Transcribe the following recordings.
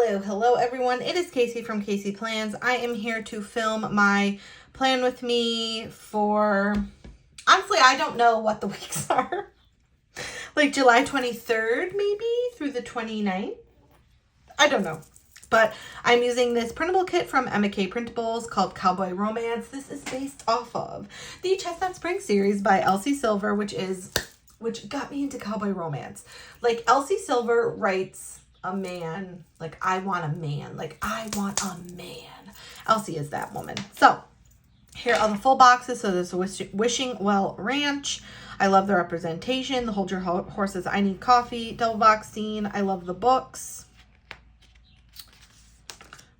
Hello everyone. It is Kasey from Kasey Plans. I am here to film my plan with me for, honestly, I don't know what the weeks are. Like July 23rd maybe through the 29th. I don't know. But I'm using this printable kit from Emma K Printables called Cowboy Romance. This is based off of the Chestnut Springs series by Elsie Silver, which got me into Cowboy Romance. Like, Elsie Silver writes a man, like, I want a man. Like, I want a man. Elsie is that woman. So, here are the full boxes. So, there's a Wishing Well Ranch. I love the representation. The Hold Your Horses, I Need Coffee, double box scene. I love the books.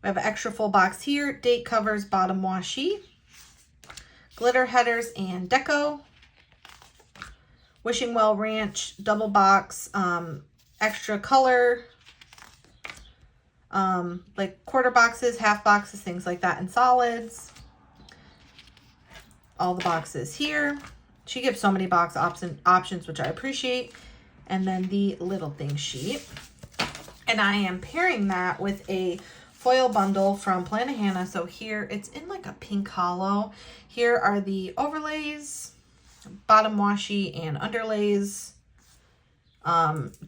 We have an extra full box here. Date covers, bottom washi. Glitter headers and deco. Wishing Well Ranch, double box, extra color, like quarter boxes, half boxes, things like that, and solids. All the boxes here. She gives so many box options, which I appreciate. And then the little thing sheet. And I am pairing that with a foil bundle from Plannahannah. So here, it's in like a pink hollow. Here are the overlays, bottom washi and underlays,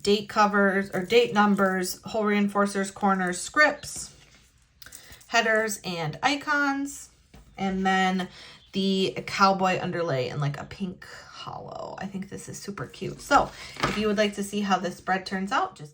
date covers or date numbers, hole reinforcers, corners, scripts, headers and icons, and then the cowboy underlay in like a pink hollow. I think this is super cute. So if you would like to see how this spread turns out, just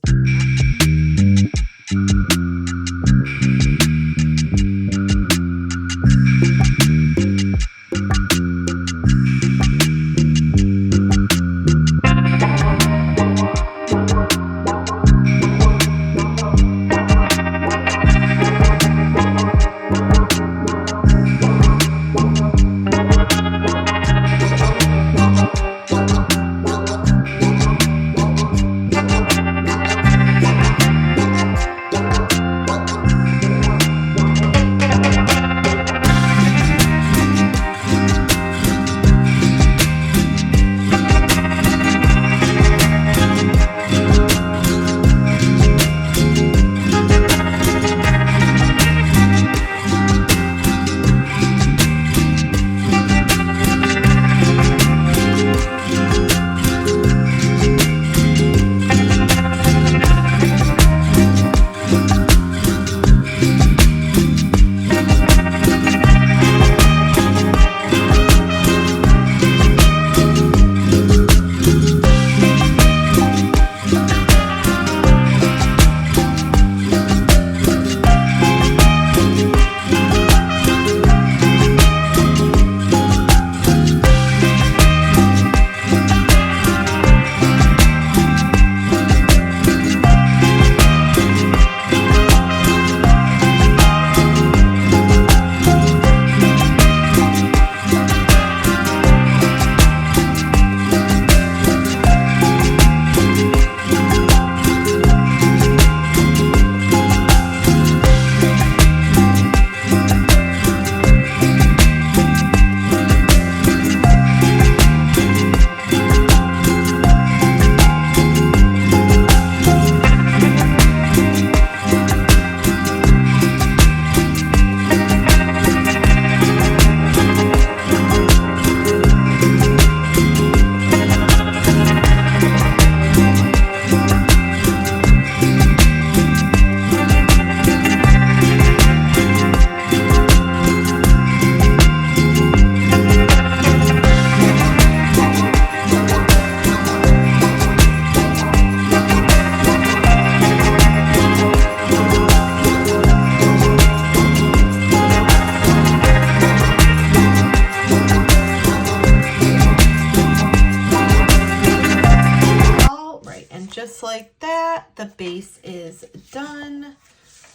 just like that, the base is done.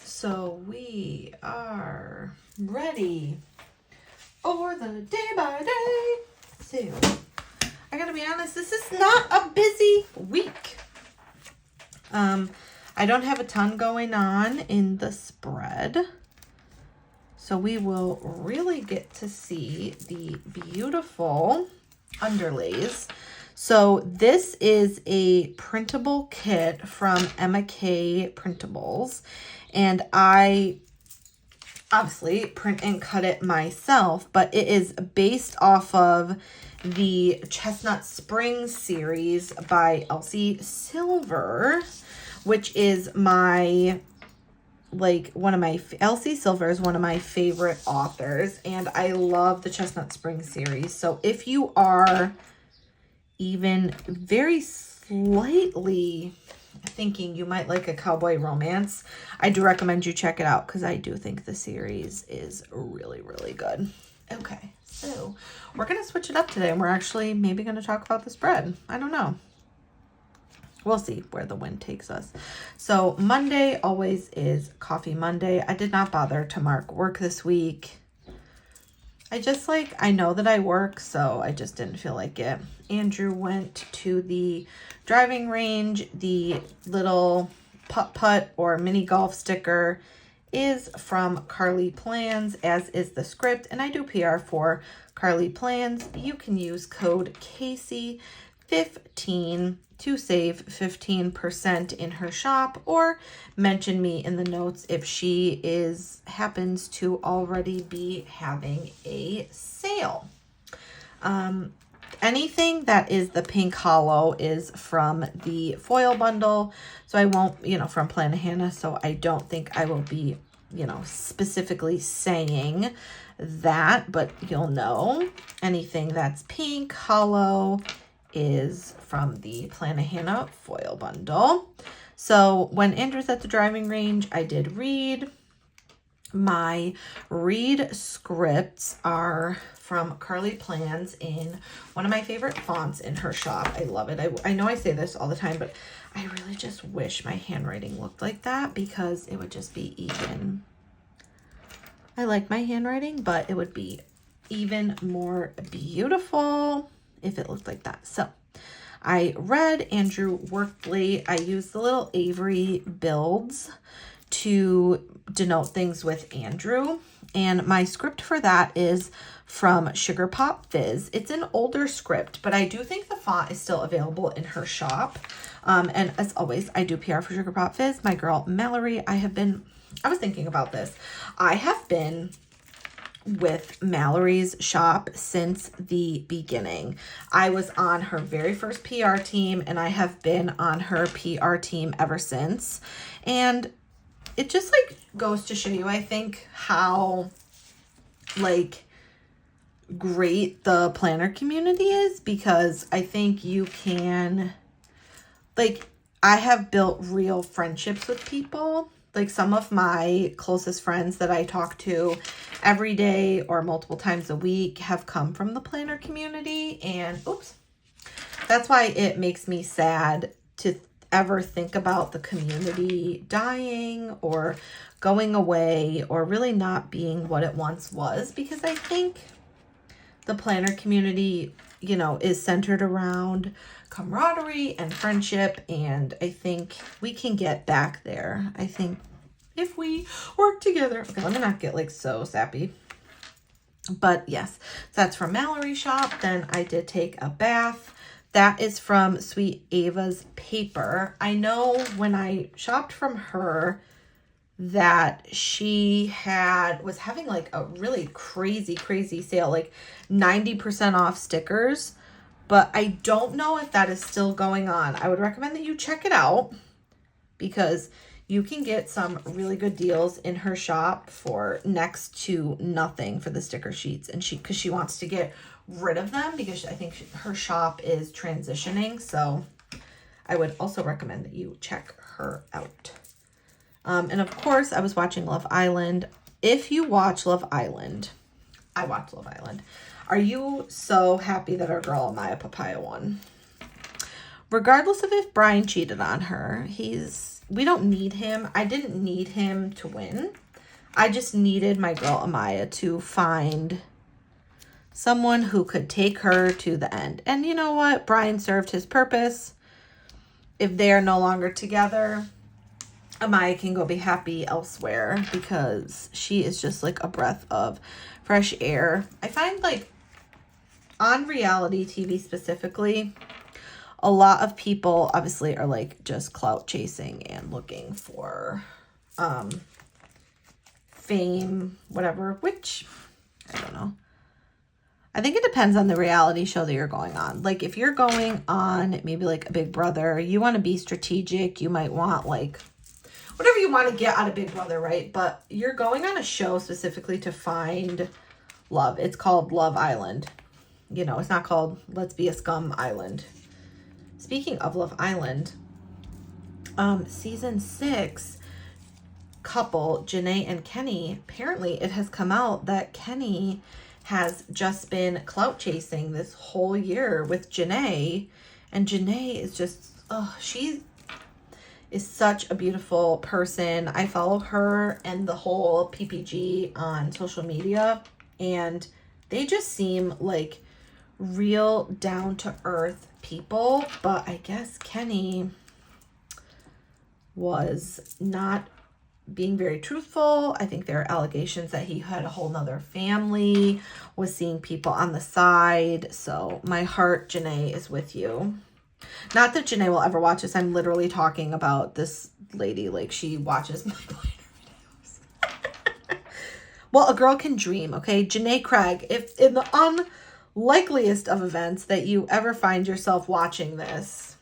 So we are ready for the day by day sale. I gotta be honest, this is not a busy week. I don't have a ton going on in the spread, so we will really get to see the beautiful underlays. So this is a printable kit from Emma K Printables, and I obviously print and cut it myself, but it is based off of the Chestnut Springs series by Elsie Silver, which is my, like, Elsie Silver is one of my favorite authors, and I love the Chestnut Springs series. So if you are even very slightly thinking you might like a Cowboy Romance, I do recommend you check it out because I do think the series is really, really good. Okay, so we're going to switch it up today, and we're actually maybe going to talk about the spread. I don't know. We'll see where the wind takes us. So Monday always is Coffee Monday. I did not bother to mark work this week. I know that I work, so I just didn't feel like it. Andrew went to the driving range. The little putt-putt or mini golf sticker is from Carly Plans, as is the script, and I do PR for Carly Plans. You can use code Kasey15 to save 15% in her shop, or mention me in the notes if she happens to already be having a sale. Anything that is the pink hollow is from the foil bundle, so I won't, from Plannahannah, so I don't think I will be, specifically saying that, but you'll know. Anything that's pink hollow is from the Plannahannah foil bundle. So when Andrew's at the driving range, I did read. My read scripts are from Carly Plans in one of my favorite fonts in her shop. I love it. I know I say this all the time, but I really just wish my handwriting looked like that, because it would just be even. I like my handwriting, but it would be even more beautiful if it looked like that. So I read, Andrew worked late. I used the little Avery builds to denote things with Andrew, and my script for that is from Sugar Pop Fizz. It's an older script, but I do think the font is still available in her shop. And as always, I do PR for Sugar Pop Fizz. My girl Mallory, I was thinking about this. I have been with Mallory's shop since the beginning. I was on her very first PR team, and I have been on her PR team ever since. And it just goes to show you, I think, how great the planner community is, because I think you can, I have built real friendships with people. Some of my closest friends that I talk to every day or multiple times a week have come from the planner community. And that's why it makes me sad to ever think about the community dying or going away or really not being what it once was, because I think the planner community, is centered around camaraderie and friendship, and I think we can get back there. I think if we work together. Okay, let me not get so sappy. But yes, that's from Mallory's shop. Then I did take a bath. That is from Sweet Ava's Paper. I know when I shopped from her that she was having a really crazy sale, 90% off stickers, but I don't know if that is still going on. I would recommend that you check it out, because you can get some really good deals in her shop for next to nothing for the sticker sheets, and because she wants to get rid of them, because I think her shop is transitioning. So I would also recommend that you check her out. And of course, I was watching Love Island. If you watch Love Island, I watch Love Island. Are you so happy that our girl Amaya Papaya won? Regardless of if Brian cheated on her, we don't need him. I didn't need him to win. I just needed my girl Amaya to find someone who could take her to the end. And you know what? Brian served his purpose. If they are no longer together, Amaya can go be happy elsewhere, because she is just a breath of fresh air. I find on reality TV specifically, a lot of people obviously are like just clout chasing and looking for fame, whatever, which I don't know. I think it depends on the reality show that you're going on. Like if you're going on maybe like a Big Brother, you want to be strategic. You might want like whatever you want to get out of Big Brother, right? But you're going on a show specifically to find love. It's called Love Island. You know, it's not called Let's Be a Scum Island. Speaking of Love Island, season 6 couple, Janae and Kenny, apparently it has come out that Kenny has just been clout chasing this whole year with Janae. And Janae is just, oh, she is such a beautiful person. I follow her and the whole PPG on social media, and they just seem like real down-to-earth people. But I guess Kenny was not being very truthful. I think there are allegations that he had a whole nother family, was seeing people on the side. So my heart, Janae, is with you. Not that Janae will ever watch this. I'm literally talking about this lady like she watches my videos. Well, a girl can dream, okay? Janae Craig, if in the unlikeliest of events that you ever find yourself watching this,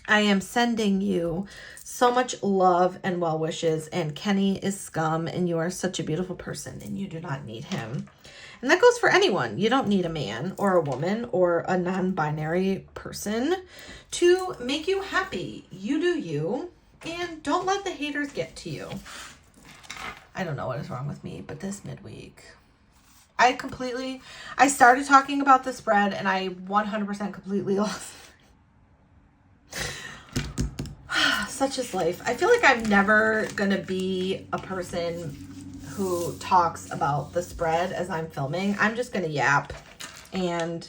I am sending you so much love and well wishes, and Kenny is scum, and you are such a beautiful person, and you do not need him. And that goes for anyone. You don't need a man or a woman or a non-binary person to make you happy. You do you, and don't let the haters get to you. I don't know what is wrong with me, but this midweek, I started talking about the spread, and I 100% completely lost. Such is life. I feel like I'm never going to be a person who talks about the spread as I'm filming. I'm just going to yap. And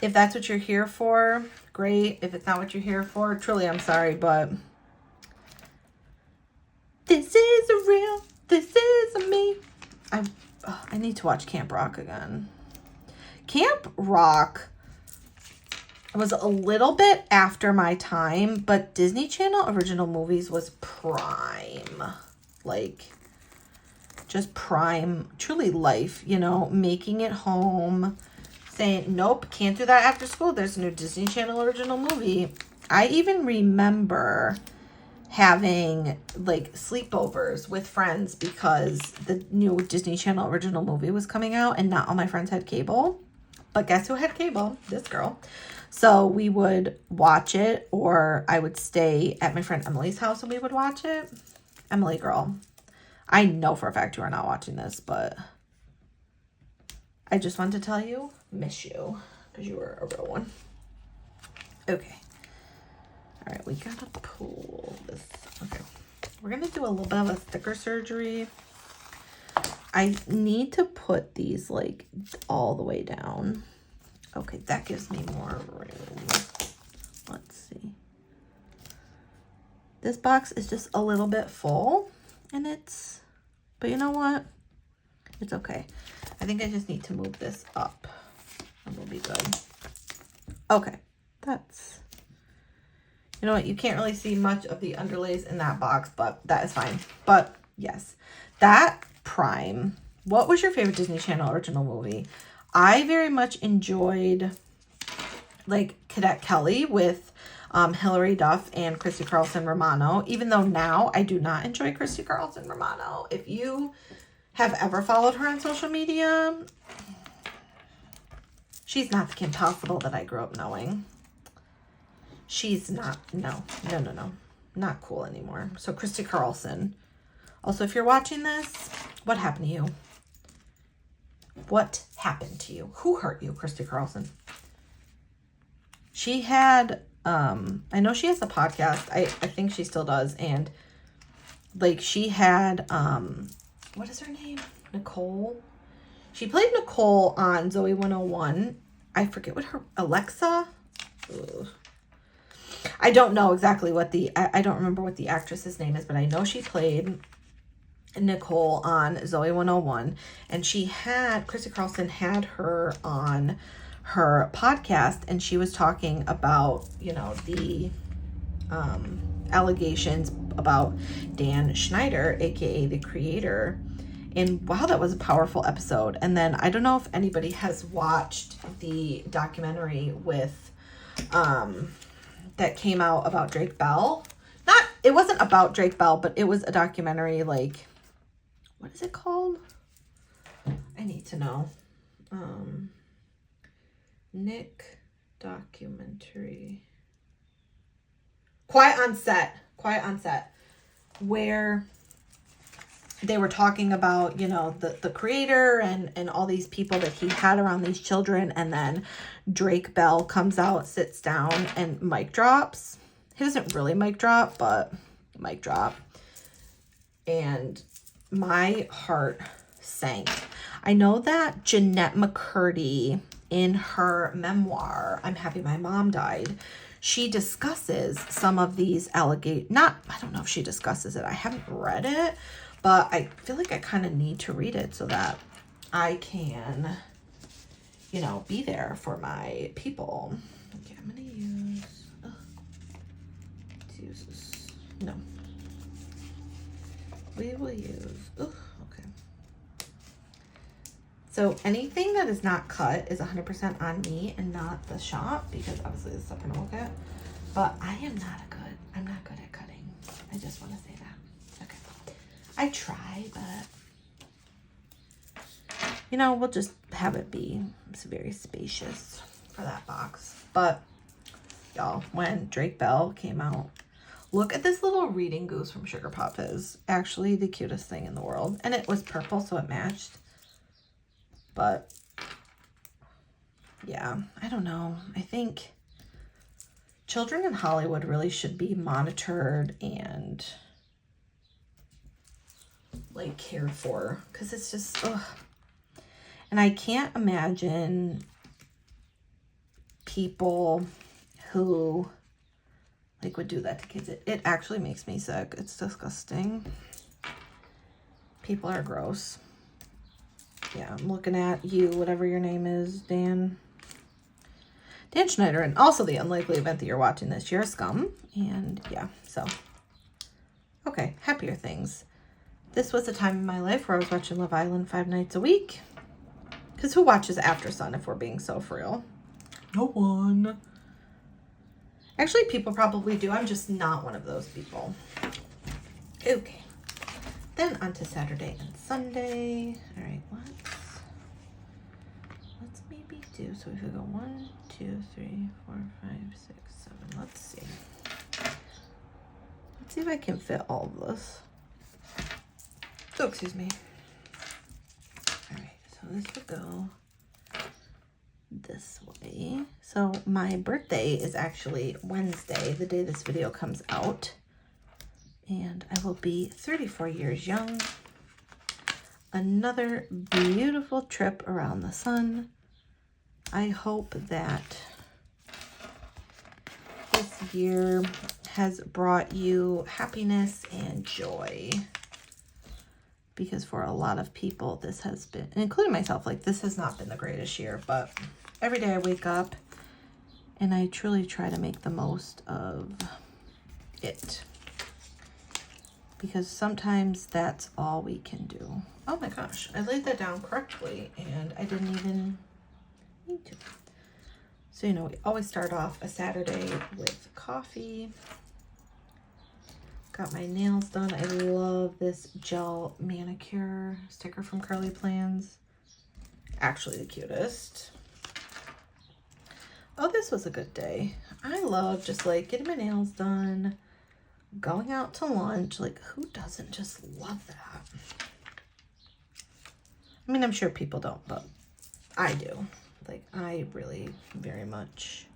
if that's what you're here for, great. If it's not what you're here for, truly, I'm sorry, but this is real. This is me. I need to watch Camp Rock again. Camp Rock was a little bit after my time, but Disney Channel original movies was prime. Like, just prime, truly life, you know, making it home, saying, nope, can't do that after school. There's a new Disney Channel original movie. I even remember having like sleepovers with friends because the new Disney Channel original movie was coming out and not all my friends had cable. But guess who had cable? This girl. So we would watch it, or I would stay at my friend Emily's house and we would watch it. Emily, girl, I know for a fact you are not watching this, but I just wanted to tell you, miss you, because you were a real one. Okay. All right, we gotta pull this. Okay. We're gonna do a little bit of a sticker surgery. I need to put these like all the way down. Okay, that gives me more room. Let's see. This box is just a little bit full, and but you know what? It's okay. I think I just need to move this up, and we'll be good. Okay, you know what? You can't really see much of the underlays in that box, but that is fine. But yes, that prime. What was your favorite Disney Channel original movie? I very much enjoyed like Cadet Kelly with Hilary Duff and Christy Carlson Romano, even though now I do not enjoy Christy Carlson Romano. If you have ever followed her on social media, she's not the Kim Possible that I grew up knowing. She's not, no, not cool anymore. So Christy Carlson. Also, if you're watching this, what happened to you? What happened to you? Who hurt you, Christy Carlson? She had, I know she has a podcast. I think she still does. And like she had, what is her name? Nicole. She played Nicole on Zoe 101. I forget what her, Alexa. Ugh. I don't know exactly what I don't remember what the actress's name is, but I know she played Nicole on Zoe 101, and Christy Carlson had her on her podcast, and she was talking about, you know, the allegations about Dan Schneider, aka the creator. And wow, that was a powerful episode. And then I don't know if anybody has watched the documentary with that came out about Drake Bell. It wasn't about Drake Bell, but it was a documentary, like, what is it called? I need to know. Nick documentary. Quiet on Set, where they were talking about, you know, the creator and all these people that he had around these children, and then Drake Bell comes out, sits down, and mic drops. He doesn't really mic drop, but mic drop. And my heart sank. I know that Jeanette McCurdy, in her memoir, I'm Happy My Mom Died, she discusses some of these allegations. I don't know if she discusses it. I haven't read it, but I feel like I kind of need to read it so that I can, you know, be there for my people. Okay, I'm going to use... Let's use this. No. We will use... okay. So anything that is not cut is 100% on me and not the shop, because obviously this stuff I'm gonna look at. But I'm not good at cutting. I just want to say that. Okay. I try, but you know, we'll just have it be very spacious for that box. But y'all, when Drake Bell came out, look at this little reading goose from Sugar Pop Fizz. Actually the cutest thing in the world. And it was purple, so it matched. But yeah, I don't know. I think children in Hollywood really should be monitored and like cared for, because it's just, ugh. And I can't imagine people who like would do that to kids. It actually makes me sick. It's disgusting. People are gross. Yeah, I'm looking at you, whatever your name is, Dan Schneider, and also the unlikely event that you're watching this. You're a scum. And yeah, so. Okay, happier things. This was a time in my life where I was watching Love Island 5 nights a week. Because who watches After Sun, if we're being so for real? No one. Actually, people probably do. I'm just not one of those people. Okay. Then on to Saturday and Sunday. All right, let's maybe do, so we could go 1, 2, 3, 4, 5, 6, 7. Let's see. Let's see if I can fit all of this. Oh, excuse me. All right, so this would go this way. So my birthday is actually Wednesday, the day this video comes out. And I will be 34 years young. Another beautiful trip around the sun. I hope that this year has brought you happiness and joy. Because for a lot of people, this has been, including myself, like this has not been the greatest year. But every day I wake up and I truly try to make the most of it. Because sometimes that's all we can do. Oh my gosh, I laid that down correctly and I didn't even need to. So, you know, we always start off a Saturday with coffee. Got my nails done. I love this gel manicure sticker from Curly Plans. Actually the cutest. Oh, this was a good day. I love just like getting my nails done. Going out to lunch, like who doesn't just love that? I mean, I'm sure people don't, but I do. Like, I really very much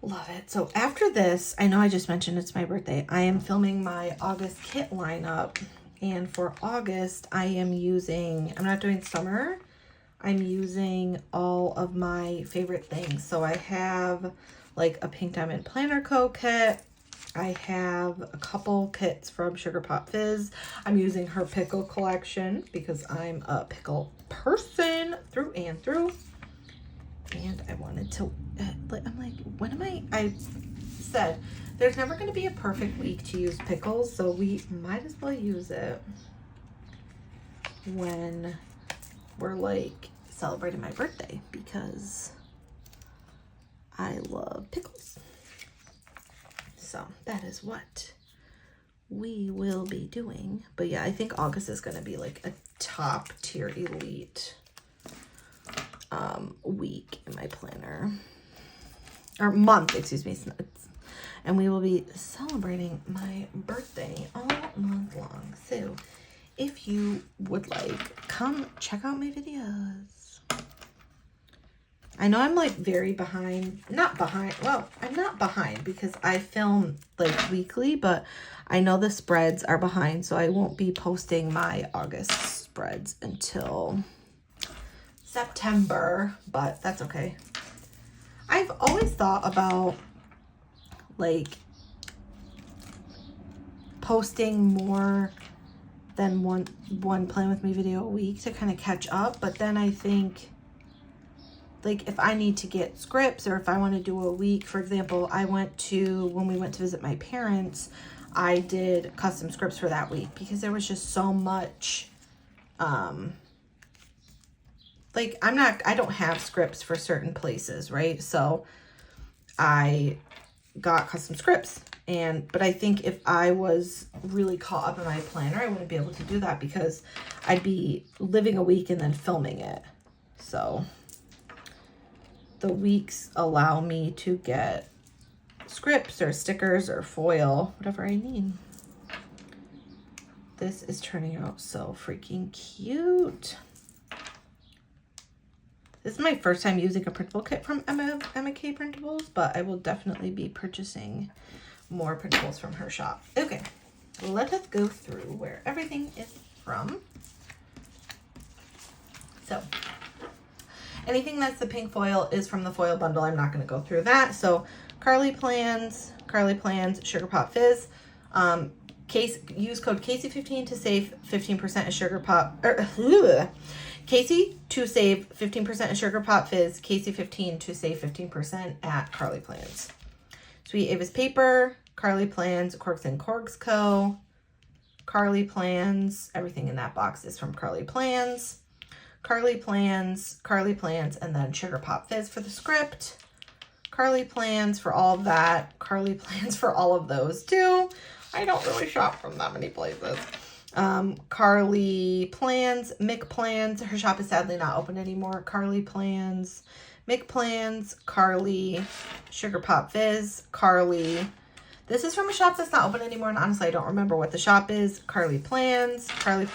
love it. So after this, I know I just mentioned it's my birthday. I am filming my August kit lineup. And for August, I am using, I'm not doing summer. I'm using all of my favorite things. So I have like a Pink Diamond Planner Co. kit. I have a couple kits from Sugar Pop Fizz. I'm using her pickle collection because I'm a pickle person through and through. And I wanted to, I'm like, when am I said, there's never going to be a perfect week to use pickles, so we might as well use it when we're like celebrating my birthday, because I love pickles. So that is what we will be doing. But yeah, I think August is going to be like a top tier elite week in my planner, or month, excuse me. And we will be celebrating my birthday all month long. So if you would like, come check out my videos. I know I'm like very behind, not behind, well, I'm not behind because I film like weekly, but I know the spreads are behind, so I won't be posting my August spreads until September, but that's okay. I've always thought about like posting more than one Plan With Me video a week to kind of catch up, but then I think like if I need to get scripts, or if I want to do a week, for example, when we went to visit my parents, I did custom scripts for that week because there was just so much like I don't have scripts for certain places, right? So I got custom scripts, but I think if I was really caught up in my planner, I wouldn't be able to do that because I'd be living a week and then filming it. So the weeks allow me to get scripts or stickers or foil, whatever I need. This is turning out so freaking cute. This is my first time using a printable kit from Emma K Printables, but I will definitely be purchasing more printables from her shop. Okay, let us go through where everything is from. So anything that's the pink foil is from the foil bundle. I'm not going to go through that. So Carly Plans, Sugar Pop Fizz. Use code Kasey15 to save 15% of Sugar Pop. Kasey to save 15% of Sugar Pop Fizz. Kasey15 to save 15% at Carly Plans. Sweet Ava's Paper, Carly Plans, Corks and Corks Co. Carly Plans. Everything in that box is from Carly Plans. Carly Plans, and then Sugar Pop Fizz for the script. Carly Plans for all of that. Carly Plans for all of those too. I don't really shop from that many places. Carly Plans, Mick Plans. Her shop is sadly not open anymore. Carly Plans, Mick Plans, Carly, Sugar Pop Fizz, Carly. This is from a shop that's not open anymore, and honestly, I don't remember what the shop is. Carly Plans, Carly,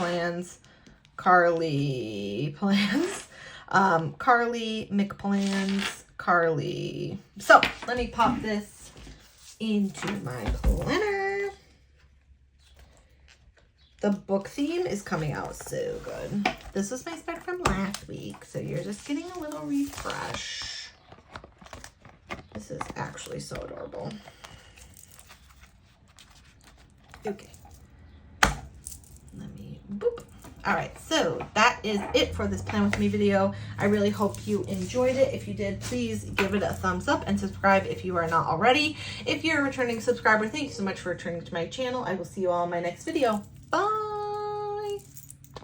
Mick Plans, Carly. So let me pop this into my planner. The book theme is coming out so good. This was my spread from last week, so you're just getting a little refresh. This is actually so adorable. Okay. Let me boop. All right, so that is it for this Plan With Me video. I really hope you enjoyed it. If you did, please give it a thumbs up and subscribe if you are not already. If you're a returning subscriber, thank you so much for returning to my channel. I will see you all in my next video. Bye.